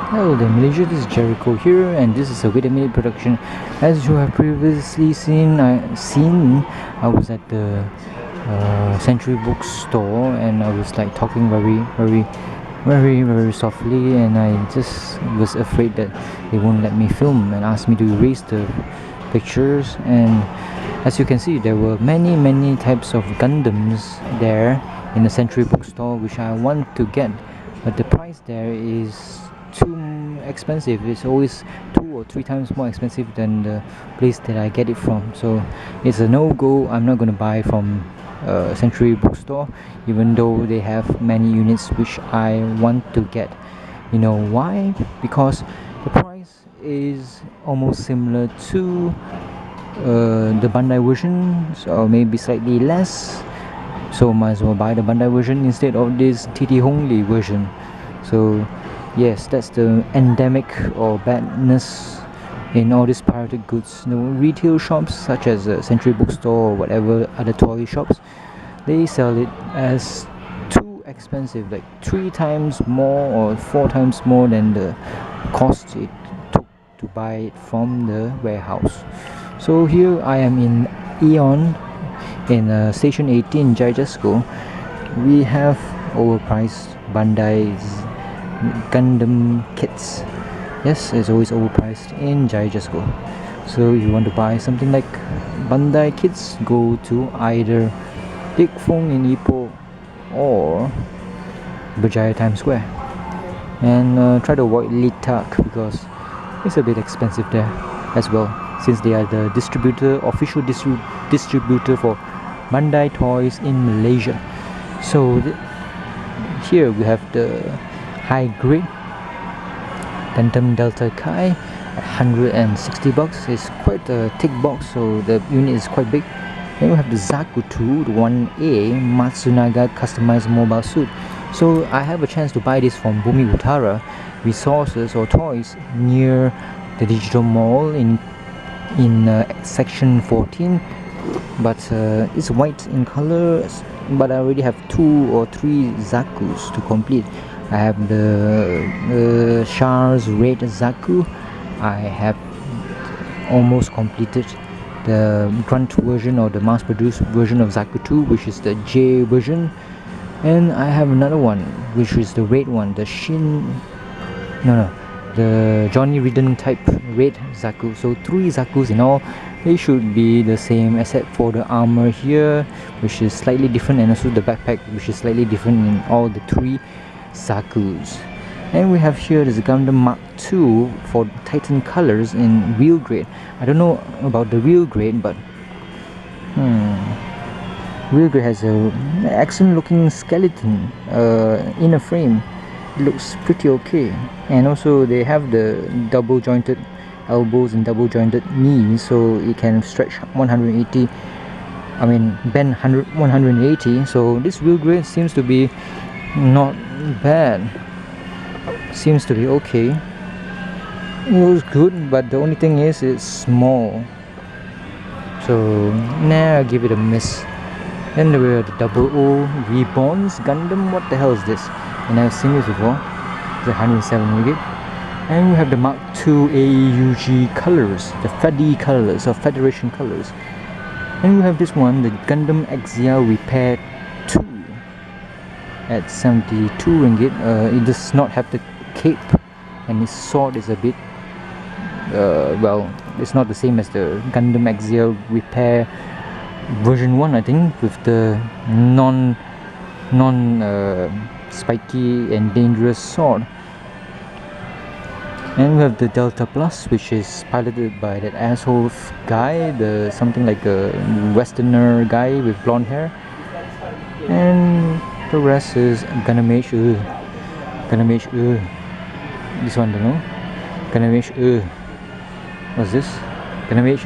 Hello there Malaysia, this is Gerryko here, and this is a Wait a Minute production. As you have previously seen, I was at the Century Bookstore, and I was like talking very softly, and I just was afraid that they won't let me film and asked me to erase the pictures. And as you can see, there were many types of Gundams there in the Century Bookstore, which I want to get, but the price there is too expensive. It's always 2 or 3 times more expensive than the place that I get it from, so it's a no-go. I'm not gonna buy from Century Bookstore, even though they have many units which I want to get. You know why? Because the price is almost similar to the Bandai version, or maybe slightly less, so might as well buy the Bandai version instead of this TT Hongli version. So yes, that's the endemic or badness in all these pirated goods. The retail shops such as Century Bookstore or whatever other toy shops, they sell it as too expensive, like 3 times more or 4 times more than the cost it took to buy it from the warehouse. So here I am in Aeon in Station 18 Gerryko. We have overpriced Bandai's Gundam kits. Yes, it's always overpriced in Gerryko. So if you want to buy something like Bandai kits, go to either Ipoh in Ipoh or Berjaya Times Square, and try to avoid Litak because it's a bit expensive there as well, since they are the official distributor for Bandai toys in Malaysia. So here we have the high grade Gundam Delta Kai at 160 bucks. It's quite a thick box, so the unit is quite big. Then we have the Zaku 2, the 1A Matsunaga customized mobile suit. So I have a chance to buy this from Bumi Utara Resources or Toys near the Digital Mall in section 14, but it's white in color, but I already have 2 or 3 Zakus to complete. I have the Char's Red Zaku. I have almost completed the grunt version or the mass produced version of Zaku 2, which is the J version, and I have another one which is the red one, the the Johnny Ridden type red Zaku. So 3 Zakus in all. They should be the same except for the armor here, which is slightly different, and also the backpack, which is slightly different in all the 3 Zakus. And we have here this Gundam Mark II for Titan colors in real grade. I don't know about the real grade, but real grade has a excellent looking skeleton in a frame. It looks pretty okay, and also they have the double jointed elbows and double jointed knees, so it can stretch 180, bend 180. So this real grade seems to be not bad, seems to be okay. It looks good, but the only thing is it's small, so I'll give it a miss. Then there were the Double O Reborn's Gundam. What the hell is this? And I've seen this before. It's 107 ringgit. And we have the Mark II AUG colors, the FEDI colors or Federation colors. And we have this one, the Gundam Axial Repair 2 at 72 ringgit. It does not have the cape, and its sword is a bit well, it's not the same as the Gundam Axial Repair version 1, I think, with the non spiky and dangerous sword. And we have the Delta Plus, which is piloted by that asshole guy, the something like a westerner guy with blonde hair. And the rest is Gundam H. This one, don't know. Gundam H. What's this? Gundam H.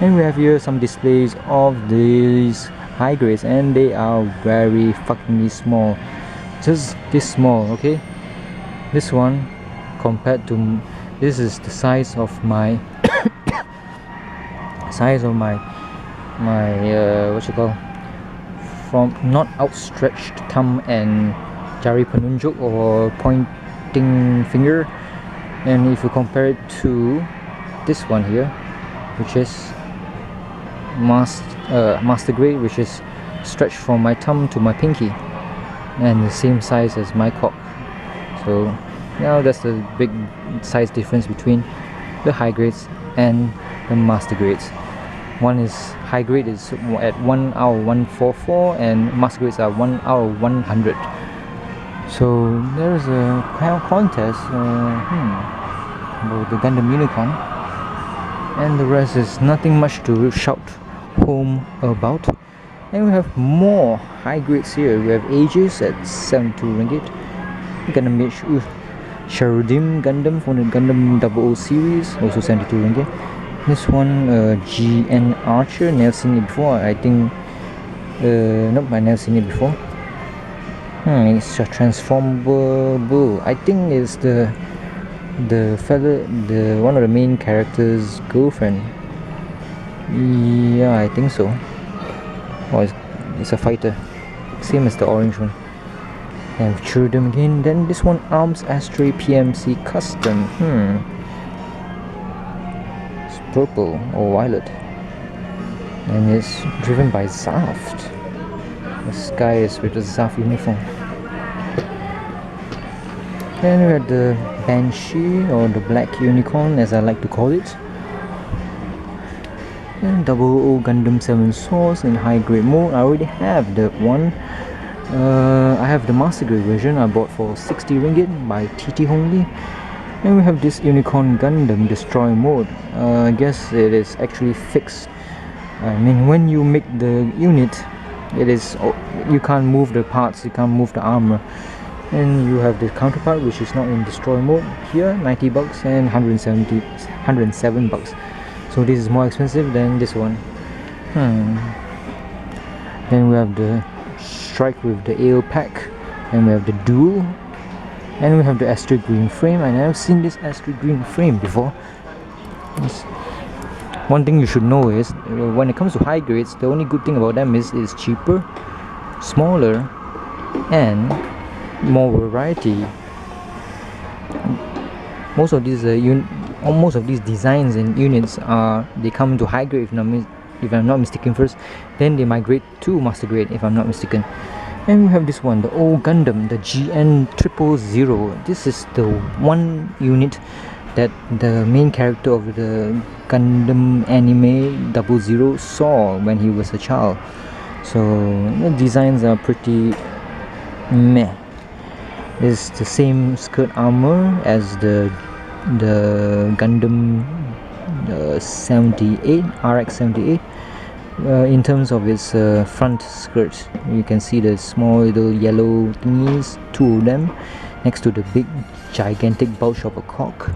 And we have here some displays of these high grades, and they are very fuckingly small. Just this small, okay? This one compared to this is the size of my what you call, from not outstretched thumb and jari penunjuk or pointing finger. And if you compare it to this one here, which is master grade, which is stretched from my thumb to my pinky and the same size as my cock. So now that's the big size difference between the high grades and the master grades. One is high grade is at 1 out of 144 and master grades are 1 out of 100. So there's a kind of contest about the Gundam Unicorn, and the rest is nothing much to shout home about. And we have more high grades here. We have Aegis at 72 ringgit, Gundam Sharudim Gundam from the Gundam 00 series, also 72 ringgit. This one, GN Archer, never seen it before. I think, nope, I never seen it before. It's a transformable bull. I think it's the fella, one of the main character's girlfriend. Yeah, I think so. Oh, it's a fighter, same as the orange one. And Cherudum again. Then this one, Arms Astray PMC Custom. It's purple or violet, and it's driven by Zaft. This guy is with a Zaft uniform. Then we have the Banshee, or the Black Unicorn as I like to call it. And 00 Gundam 7 Source in high grade mode. I already have that one. I have the master grade version I bought for 60 ringgit by TT Hongli. And we have this Unicorn Gundam Destroy mode. I guess it is actually fixed. I mean, when you make the unit, it is, you can't move the parts, you can't move the armor. And you have the counterpart, which is not in destroy mode here, 90 bucks and 107 bucks. So this is more expensive than this one. Then we have the Strike with the Ale pack, and we have the Duel, and we have the Astrid Green frame. I never seen this Astrid Green frame before. One thing you should know is, when it comes to high grades, the only good thing about them is it's cheaper, smaller, and more variety. Most of these designs and units they come to high grade if I'm not mistaken first, then they migrate to master grade if I'm not mistaken. And we have this one, the old Gundam, the GN 000. This is the one unit that the main character of the Gundam anime 00 saw when he was a child. So the designs are pretty meh. It's the same skirt armor as the Gundam 78, RX 78. In terms of its front skirt, you can see the small little yellow thingies, two of them, next to the big gigantic bulge of a cock.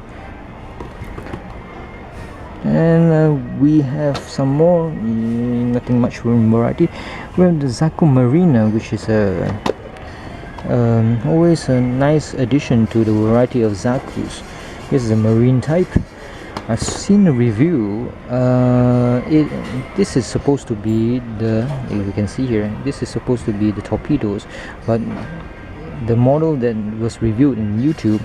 And we have some more, nothing much variety. We have the Zaku Marina, which is always a nice addition to the variety of Zakus. This is a marine type. I've seen a review. This is supposed to be the, if you can see here, this is supposed to be the torpedoes, but the model that was reviewed in YouTube,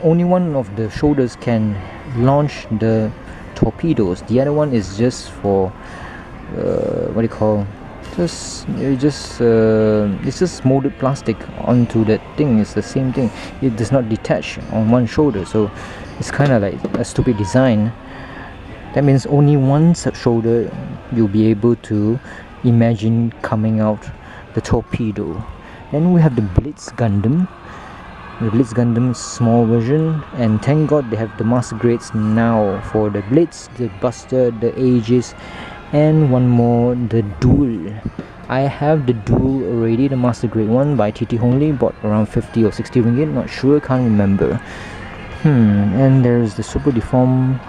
only one of the shoulders can launch the torpedoes. The other one is just for what do you call? It's just molded plastic onto that thing. It's the same thing. It does not detach on one shoulder, so it's kind of like a stupid design. That means only one shoulder you'll be able to imagine coming out the torpedo. Then we have the Blitz Gundam. The Blitz Gundam small version, and thank God they have the master grades now for the Blitz, the Buster, the Aegis, and one more, the Duel. I have the Duel already, the master grade one by TT Hongli, bought around 50 or 60 ringgit, not sure, can't remember. And there's the Super Deformed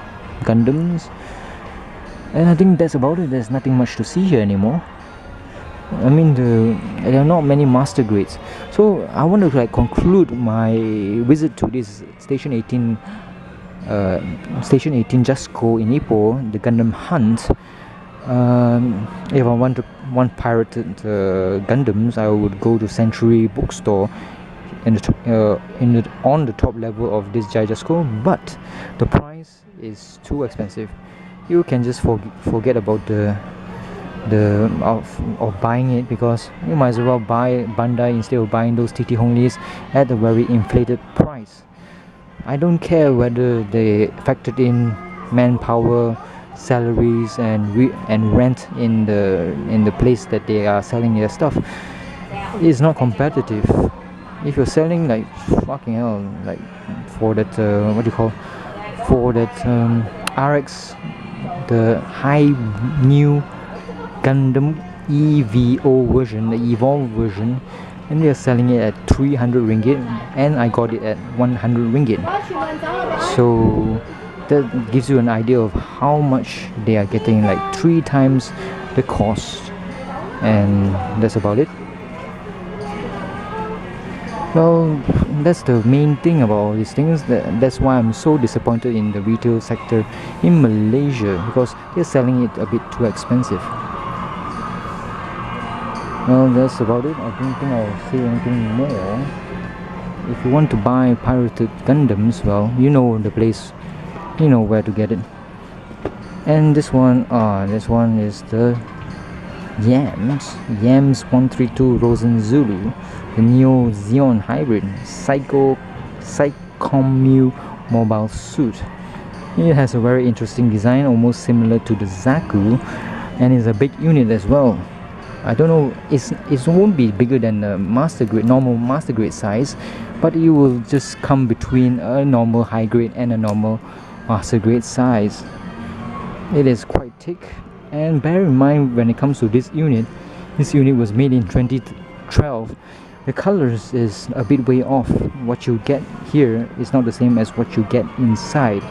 Gundams, and I think that's about it. There's nothing much to see here anymore. I mean, there are not many master grades. So I want to conclude my visit to this Station 18 Justco in Ipoh, the Gundam Hunt. If I want to want pirated Gundams, I would go to Century bookstore on the top level of this Jaijasco, but the price is too expensive. You can just forget about of buying it, because you might as well buy Bandai instead of buying those TT Honglis at a very inflated price. I don't care whether they factored in manpower, salaries, and rent in the place that they are selling their stuff. It's not competitive. If you're selling like fucking hell, like for that what do you call, for that RX, the high new Gundam EVO version, the evolved version, and they're selling it at 300 ringgit, and I got it at 100 ringgit. So that gives you an idea of how much they are getting, like 3 times the cost, and that's about it. Well, that's the main thing about all these things. That's why I'm so disappointed in the retail sector in Malaysia, because they're selling it a bit too expensive. Well, that's about it. I don't think I'll say anything more. If you want to buy pirated Gundams, well, you know the place, you know where to get it. And this one is the Yams 132 Rosen Zulu, the Neo Xeon Hybrid Psychomu mobile suit. It has a very interesting design, almost similar to the Zaku, and it's a big unit as well. I don't know, it won't be bigger than the master grade, normal master grade size, but it will just come between a normal high grade and a normal master grade size. It is quite thick, and bear in mind, when it comes to this unit was made in 2012. The colors is a bit way off. What you get here is not the same as what you get inside.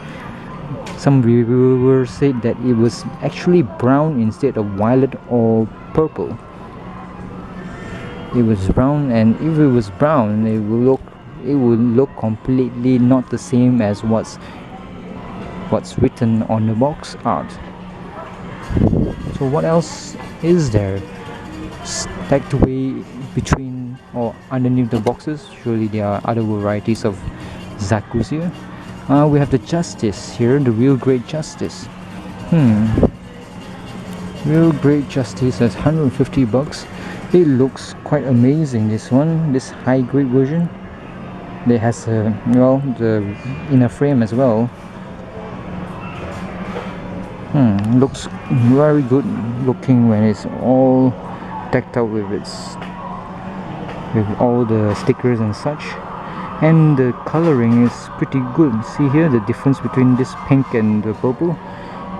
Some reviewers said that it was actually brown instead of violet or purple. It was brown, and if it was brown, it will look completely not the same as what's written on the box art. So what else is there stacked away between or underneath the boxes? Surely there are other varieties of Zakus here. We have the Justice here, the Real Great Justice. Real Great Justice at 150 bucks. It looks quite amazing, this high grade version. It has the inner frame as well. Looks very good looking when it's all decked out with all the stickers and such. And the coloring is pretty good. See here the difference between this pink and the purple.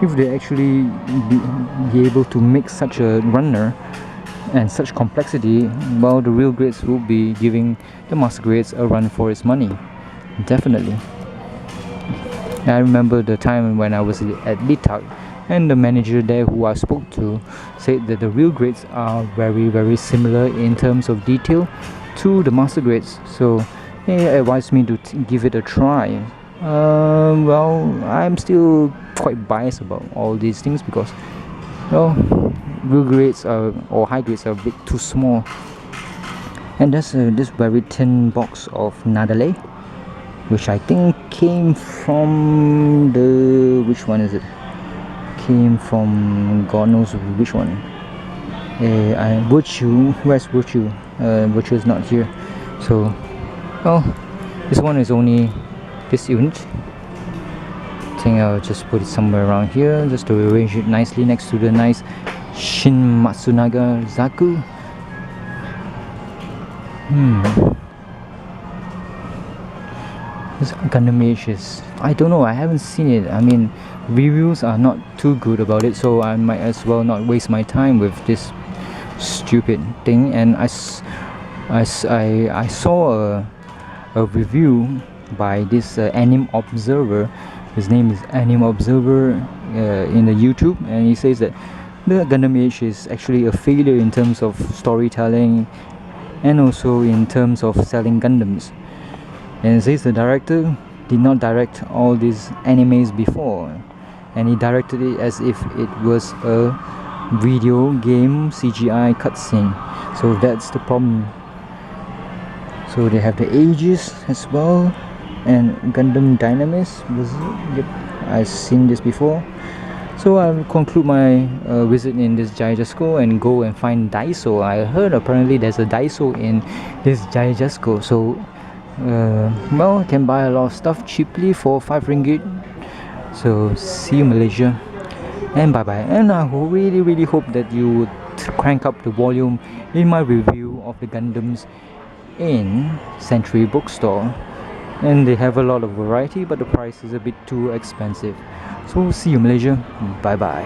If they actually be able to make such a runner and such complexity, well, the real grades will be giving the master grades a run for its money. Definitely. I remember the time when I was at Litak, and the manager there who I spoke to said that the real grades are very, very similar in terms of detail to the master grades. So he advised me to give it a try. Well, I'm still quite biased about all these things because, well, real grades or high grades are a bit too small. And there's this very thin box of Nadale, which I think came from the, which one is it? Came from God knows which one. Virtue, where's Virtue? Virtue is not here. So, well, this one is only this unit. I think I'll just put it somewhere around here just to arrange it nicely next to the nice Shin Matsunaga Zaku. This Gundam Age is, I don't know, I haven't seen it. I mean, reviews are not too good about it, so I might as well not waste my time with this stupid thing. And I saw a review by this Anime Observer. His name is Anime Observer in the YouTube, and he says that the Gundam Age is actually a failure in terms of storytelling and also in terms of selling Gundams. And it says the director did not direct all these animes before, and he directed it as if it was a video game CGI cutscene. So that's the problem. So they have the Aegis as well, and Gundam Dynamis. Yep, I've seen this before. So I'll conclude my visit in this Gerryko and go and find Daiso. I heard apparently there's a Daiso in this Gerryko. So well, I can buy a lot of stuff cheaply for 5 ringgit. So see you Malaysia, and bye bye. And I really hope that you would crank up the volume in my review of the Gundams in Century Bookstore. And they have a lot of variety, but the price is a bit too expensive. So see you Malaysia, bye bye.